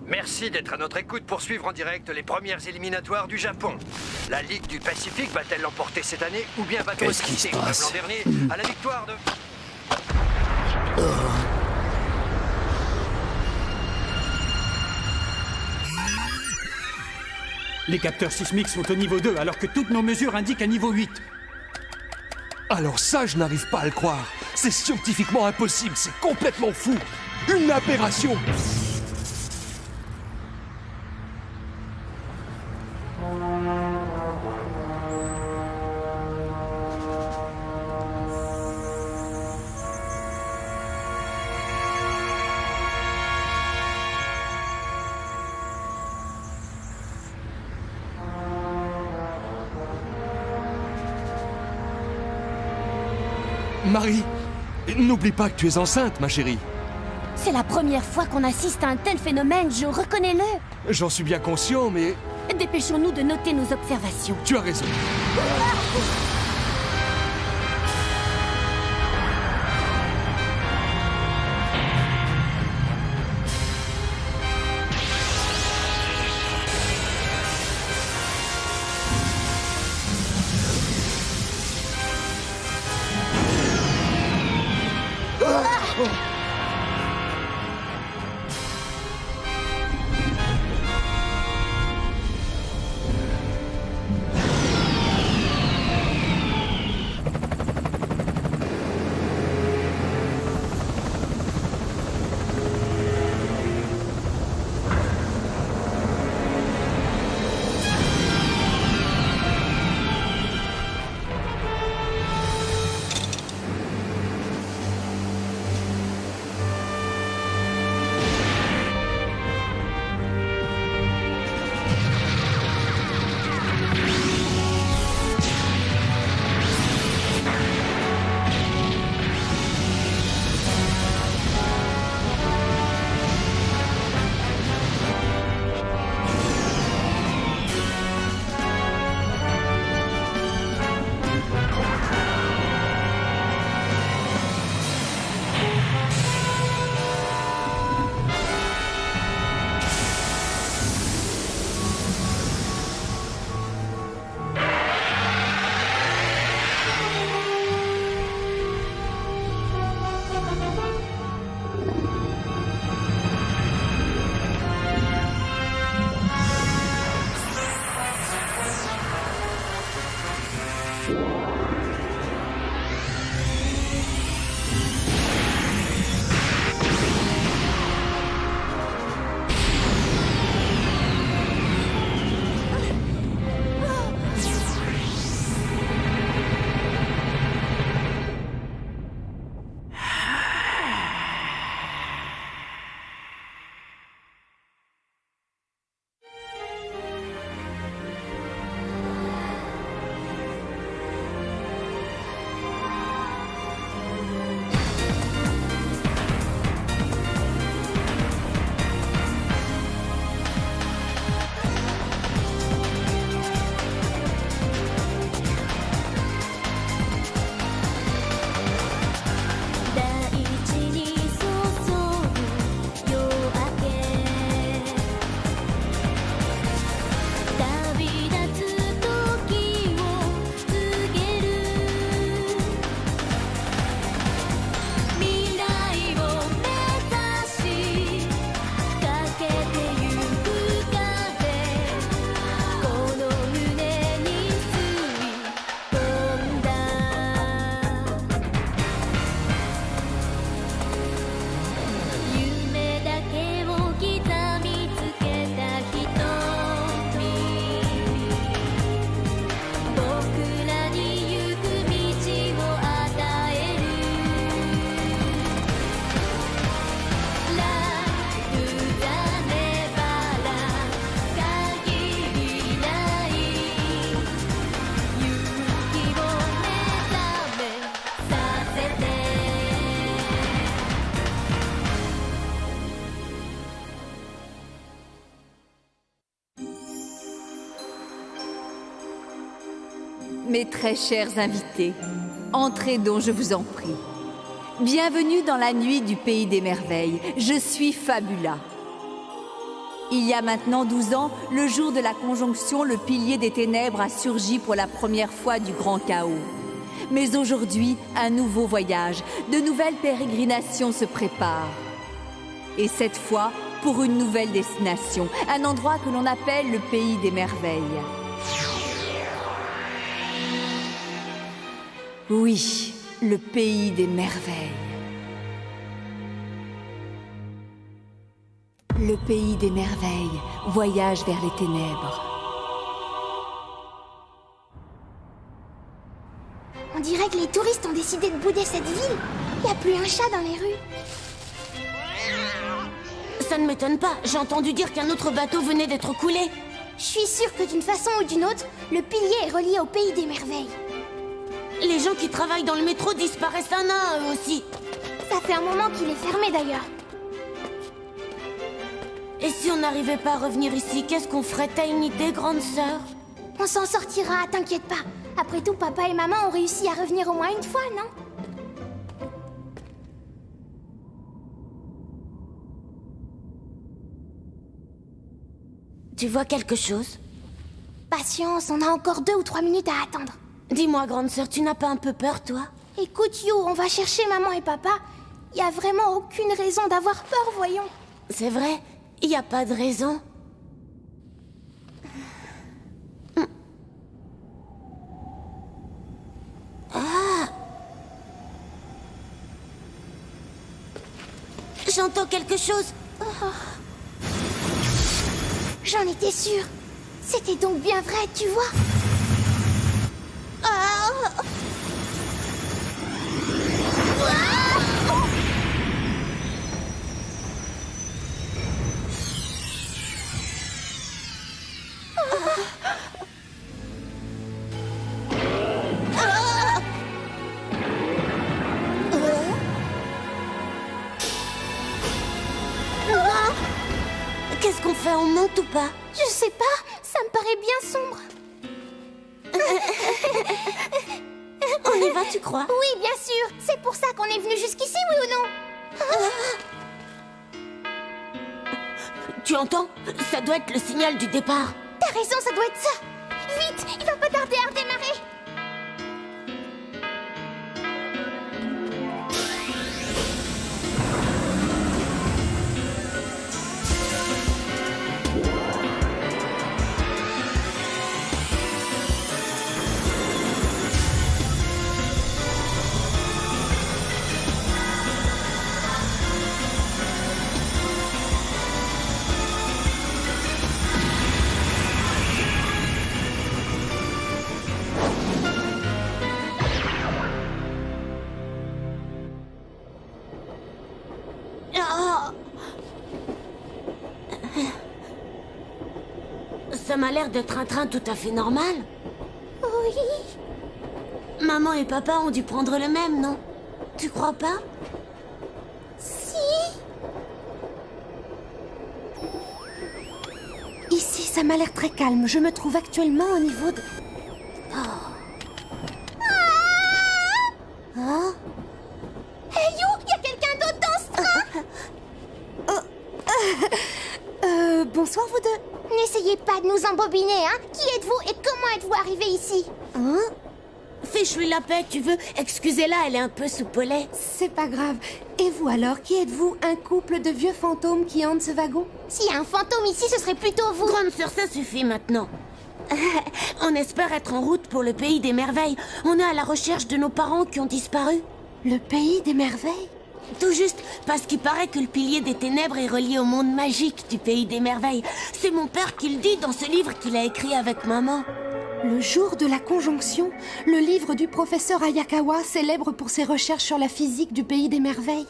Merci d'être à notre écoute pour suivre en direct les premières éliminatoires du Japon. La Ligue du Pacifique va-t-elle l'emporter cette année ou bien va-t-elle résister comme l'an dernier à la victoire de... Les capteurs sismiques sont au niveau 2 alors que toutes nos mesures indiquent un niveau 8. Alors ça, je n'arrive pas à le croire. C'est scientifiquement impossible, c'est complètement fou. Une aberration. Marie, n'oublie pas que tu es enceinte, ma chérie. C'est la première fois qu'on assiste à un tel phénomène, Joe, reconnais-le. J'en suis bien conscient, mais... Dépêchons-nous de noter nos observations. Tu as raison. Mes très chers invités, entrez donc, je vous en prie. Bienvenue dans la nuit du pays des merveilles. Je suis Fabula. Il y a maintenant 12 ans, le jour de la conjonction, le pilier des ténèbres a surgi pour la première fois du grand chaos. Mais aujourd'hui, un nouveau voyage, de nouvelles pérégrinations se préparent. Et cette fois, pour une nouvelle destination, un endroit que l'on appelle le pays des merveilles. Oui, le pays des merveilles. Le pays des merveilles, voyage vers les ténèbres. On dirait que les touristes ont décidé de bouder cette ville. Il n'y a plus un chat dans les rues. Ça ne m'étonne pas, j'ai entendu dire qu'un autre bateau venait d'être coulé. Je suis sûre que d'une façon ou d'une autre, le pilier est relié au pays des merveilles. Les gens qui travaillent dans le métro disparaissent un à un, eux aussi. Ça fait un moment qu'il est fermé d'ailleurs. Et si on n'arrivait pas à revenir ici, qu'est-ce qu'on ferait? T'as une idée, grande sœur? On s'en sortira, t'inquiète pas. Après tout, papa et maman ont réussi à revenir au moins une fois, non? Tu vois quelque chose? Patience, on a encore 2 ou 3 minutes à attendre. Dis-moi, grande sœur, tu n'as pas un peu peur, toi? Écoute, You, on va chercher maman et papa. Il y a vraiment aucune raison d'avoir peur, voyons. C'est vrai, il n'y a pas de raison. Ah! J'entends quelque chose. J'en étais sûre. C'était donc bien vrai, tu vois. Qu'est-ce qu'on fait, on monte ou pas? Je sais pas, ça me paraît bien sombre. On y va, tu crois? Oui, bien sûr. C'est pour ça qu'on est venu jusqu'ici, oui ou non? Tu entends? Ça doit être le signal du départ. T'as raison, ça doit être ça. Vite, il va pas tarder à redémarrer. Ça m'a l'air d'être un train tout à fait normal. Oui. Maman et papa ont dû prendre le même, non? Tu crois pas? Si. Ici, ça m'a l'air très calme. Je me trouve actuellement au niveau de... Hey You, y a quelqu'un d'autre dans ce train? Bonsoir, vous deux. N'essayez pas de nous embobiner, hein. Qui êtes-vous et comment êtes-vous arrivé ici? Fiche-lui la paix, tu veux? Excusez-la, elle est un peu soupolée. C'est pas grave. Et vous alors, qui êtes-vous? Un couple de vieux fantômes qui hantent ce wagon? S'il y a un fantôme ici, ce serait plutôt vous. Grande sœur, ça suffit maintenant. On espère être en route pour le pays des merveilles. On est à la recherche de nos parents qui ont disparu. Le pays des merveilles? Tout juste, parce qu'il paraît que le pilier des ténèbres est relié au monde magique du pays des merveilles. C'est mon père qui le dit dans ce livre qu'il a écrit avec maman. Le jour de la conjonction, le livre du professeur Ayakawa, célèbre pour ses recherches sur la physique du pays des merveilles.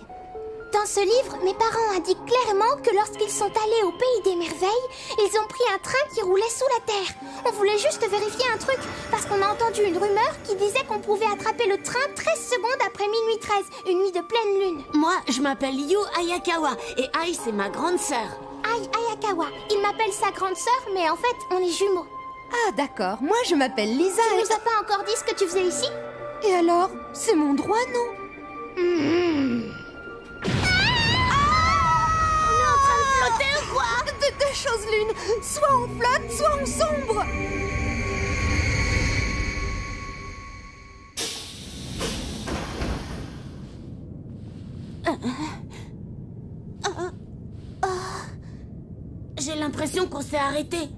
Dans ce livre, mes parents indiquent clairement que lorsqu'ils sont allés au pays des merveilles, ils ont pris un train qui roulait sous la terre. On voulait juste vérifier un truc, parce qu'on a entendu une rumeur qui disait qu'on pouvait attraper le train 13 secondes après minuit 13, une nuit de pleine lune. Moi, je m'appelle Yu Ayakawa, et Ai, c'est ma grande sœur. Ai Ayakawa. Il m'appelle sa grande sœur, mais en fait, on est jumeaux. Ah d'accord, moi je m'appelle Lisa Tu et... nous as pas encore dit ce que tu faisais ici? Et alors? C'est mon droit, non? On est en train de flotter ou quoi? chose l'une. Soit on flotte, soit on sombre. J'ai l'impression qu'on s'est arrêté.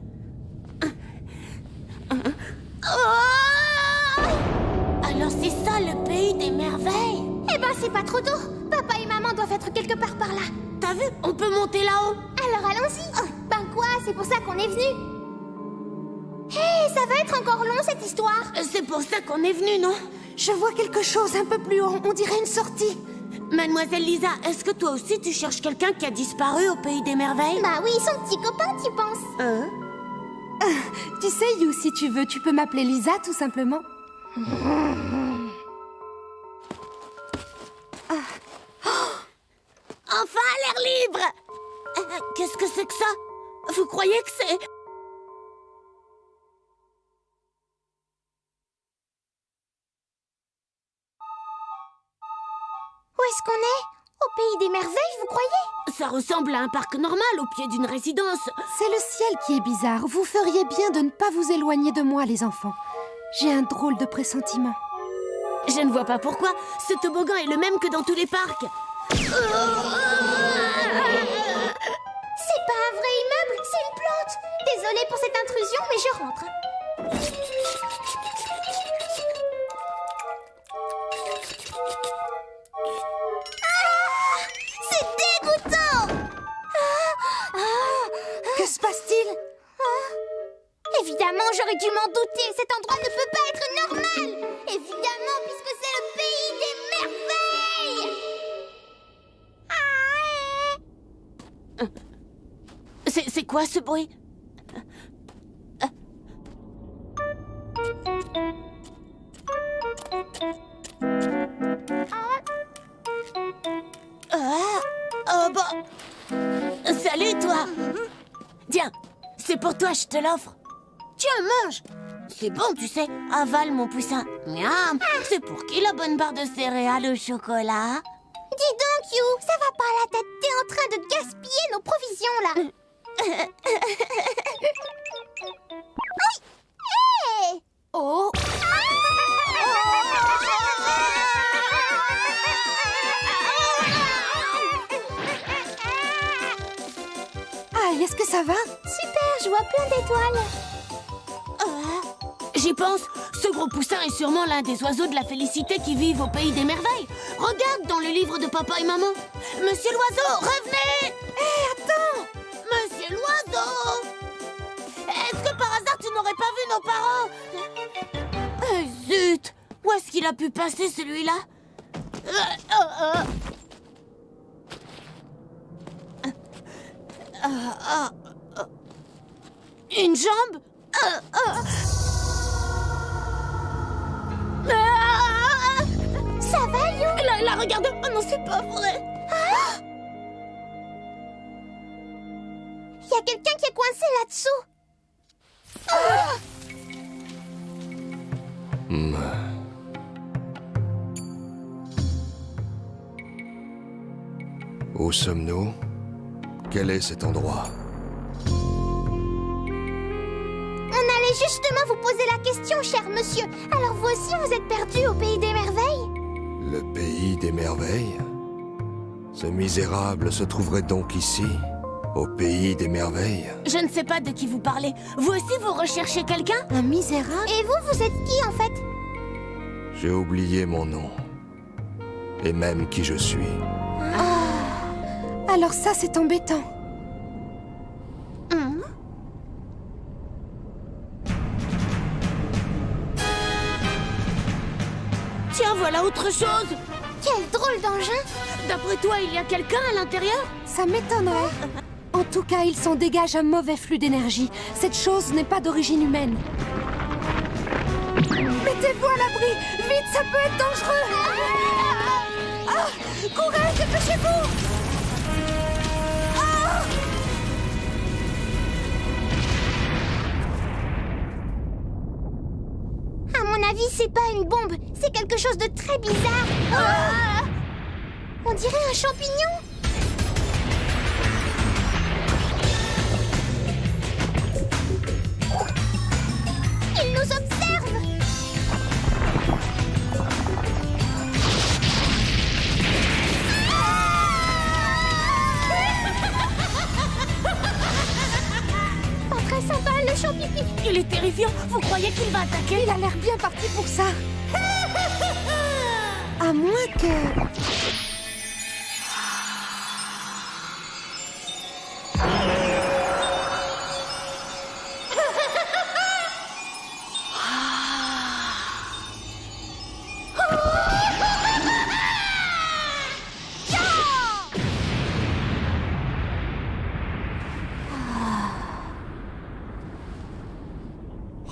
Alors c'est ça le pays des merveilles? Eh ben, c'est pas trop tôt. Papa et maman doivent être quelque part par là. T'as vu? On peut monter là-haut. Alors allons-y. Ben quoi, c'est pour ça qu'on est venu. Hé, ça va être encore long cette histoire. C'est pour ça qu'on est venu, non? Je vois quelque chose un peu plus haut. On dirait une sortie. Mademoiselle Lisa, est-ce que toi aussi tu cherches quelqu'un qui a disparu au pays des merveilles? Bah oui, son petit copain, tu penses? Tu sais, You, si tu veux, tu peux m'appeler Lisa, tout simplement. Enfin, l'air libre! Qu'est-ce que c'est que ça? Vous croyez que c'est... Où est-ce qu'on est? Au pays des merveilles, vous croyez? Ça ressemble à un parc normal au pied d'une résidence. C'est le ciel qui est bizarre. Vous feriez bien de ne pas vous éloigner de moi, les enfants. J'ai un drôle de pressentiment. Je ne vois pas pourquoi. Ce toboggan est le même que dans tous les parcs. C'est pas un vrai immeuble, c'est une plante. Désolée pour cette intrusion, mais je rentre. C'est dégoûtant. Que se passe-t-il? Évidemment, j'aurais dû m'en douter. Cet endroit ne peut pas être normal. Évidemment, puisque c'est le pays des merveilles. C'est quoi ce bruit? Oh bah... Salut toi. Tiens, c'est pour toi, je te l'offre. Tiens, mange. C'est bon, tu sais. Avale, mon poussin. Miam. C'est pour qui la bonne barre de céréales au chocolat? Dis donc, You, ça va pas la tête. T'es en train de gaspiller nos provisions, là. Oui. Hey. Oh! Ah, est-ce que ça va? Super, je vois plein d'étoiles. J'y pense. Ce gros poussin est sûrement l'un des oiseaux de la félicité qui vivent au pays des merveilles. Regarde dans le livre de papa et maman. Monsieur l'oiseau, revenez! Hé, attends! Monsieur l'oiseau! Est-ce que par hasard tu n'aurais pas vu nos parents? Zut! Où est-ce qu'il a pu passer celui-là? Une jambe? Ça va, You? Là, regarde! Oh non, c'est pas vrai! Il y a quelqu'un qui est coincé là-dessous. Où sommes-nous? Quel est cet endroit? On allait justement vous poser la question, cher monsieur. Alors vous aussi, vous êtes perdu au pays des merveilles? Le pays des merveilles? Ce misérable se trouverait donc ici, au pays des merveilles? Je ne sais pas de qui vous parlez. Vous aussi, vous recherchez quelqu'un? Un misérable? Et vous, vous êtes qui, en fait? J'ai oublié mon nom. Et même qui je suis. Alors ça, c'est embêtant. Tiens, voilà autre chose. Quel drôle d'engin! D'après toi, il y a quelqu'un à l'intérieur? Ça m'étonnerait. En tout cas, il s'en dégage un mauvais flux d'énergie. Cette chose n'est pas d'origine humaine. Mettez-vous à l'abri! Vite, ça peut être dangereux! Courez, dépêchez-vous! À mon avis, c'est pas une bombe, c'est quelque chose de très bizarre. On dirait un champignon. Il est terrifiant. Vous croyez qu'il va attaquer? Il a l'air bien parti pour ça. À moins que...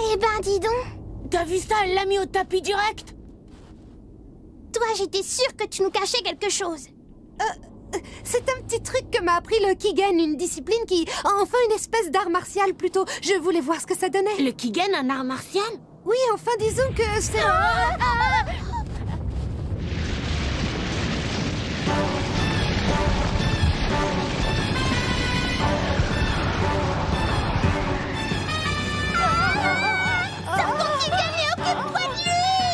Eh ben, dis donc. T'as vu ça? Elle l'a mis au tapis direct. Toi, j'étais sûre que tu nous cachais quelque chose. C'est un petit truc que m'a appris le Kigen, une discipline qui... Enfin, une espèce d'art martial, plutôt. Je voulais voir ce que ça donnait. Le Kigen, un art martial? Oui, enfin, disons que c'est...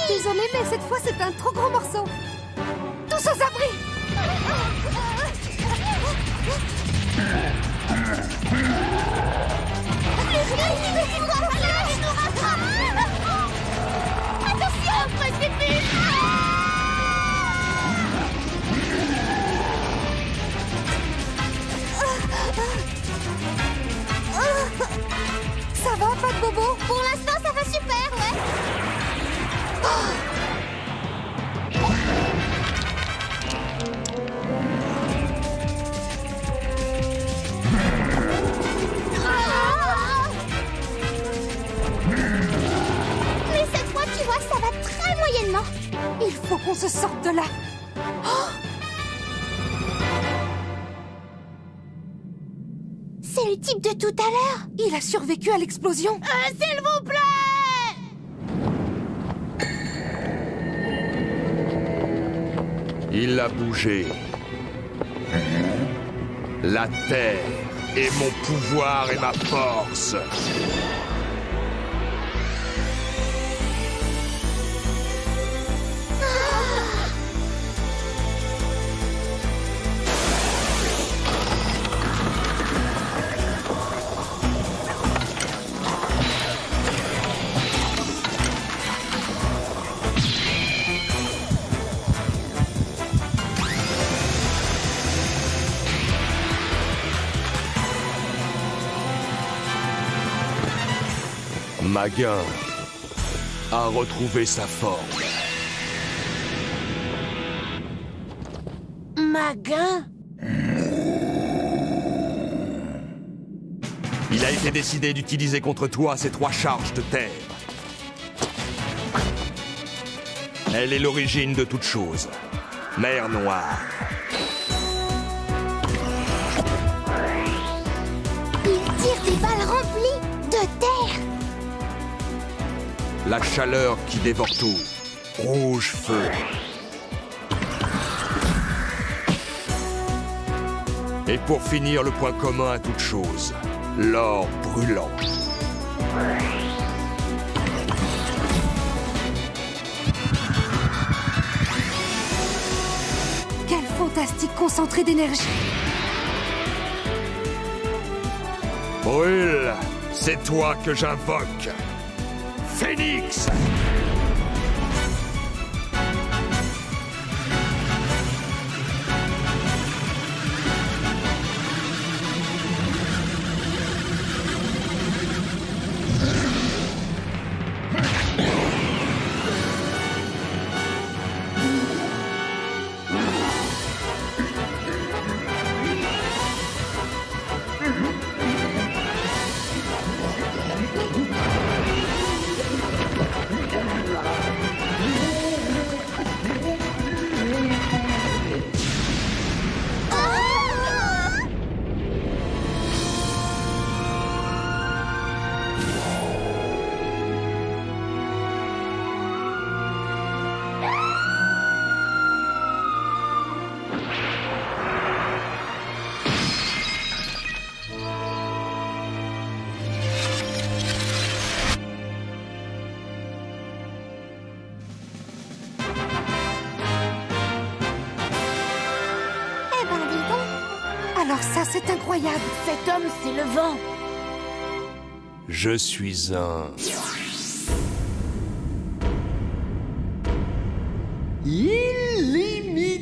Désolée, mais cette fois, c'est un trop gros morceau. Tous aux abris! Attention, précipice! Ça va, pas de bobo? Pour l'instant, ça va super, ouais. Mais cette fois, tu vois, ça va très moyennement. Il faut qu'on se sorte de là. C'est le type de tout à l'heure. Il a survécu à l'explosion. S'il vous plaît! Il a bougé. La terre est mon pouvoir et ma force. Maguin a retrouvé sa forme. Maguin? Il a été décidé d'utiliser contre toi ces 3 charges de terre. Elle est l'origine de toute chose. Mer Noire. Il tire des balles remplies de terre. La chaleur qui dévore tout. Rouge feu. Et pour finir, le point commun à toute chose. L'or brûlant. Quel fantastique concentré d'énergie. Brûle, c'est toi que j'invoque. Phénix! Alors ça, c'est incroyable. Cet homme, c'est le vent. Je suis un... illimité.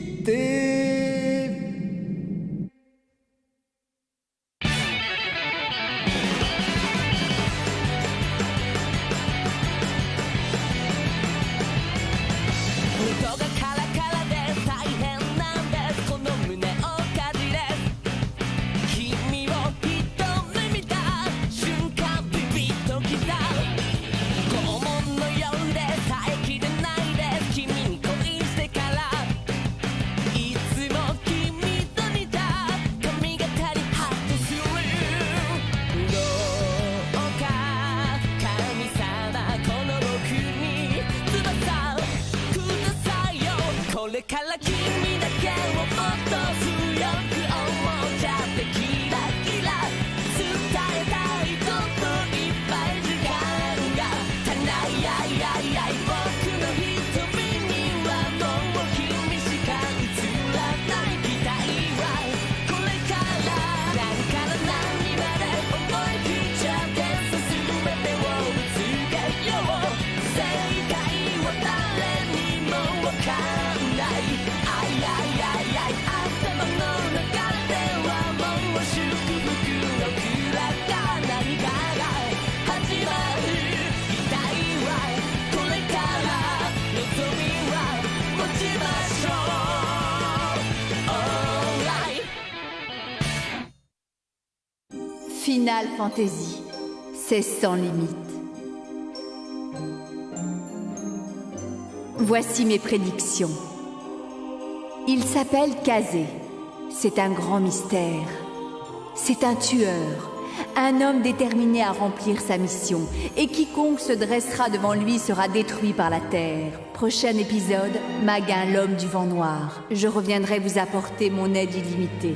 Final Fantasy, c'est sans limite. Voici mes prédictions. Il s'appelle Kazé. C'est un grand mystère. C'est un tueur, un homme déterminé à remplir sa mission. Et quiconque se dressera devant lui sera détruit par la terre. Prochain épisode, Maguin, l'homme du vent noir. Je reviendrai vous apporter mon aide illimitée.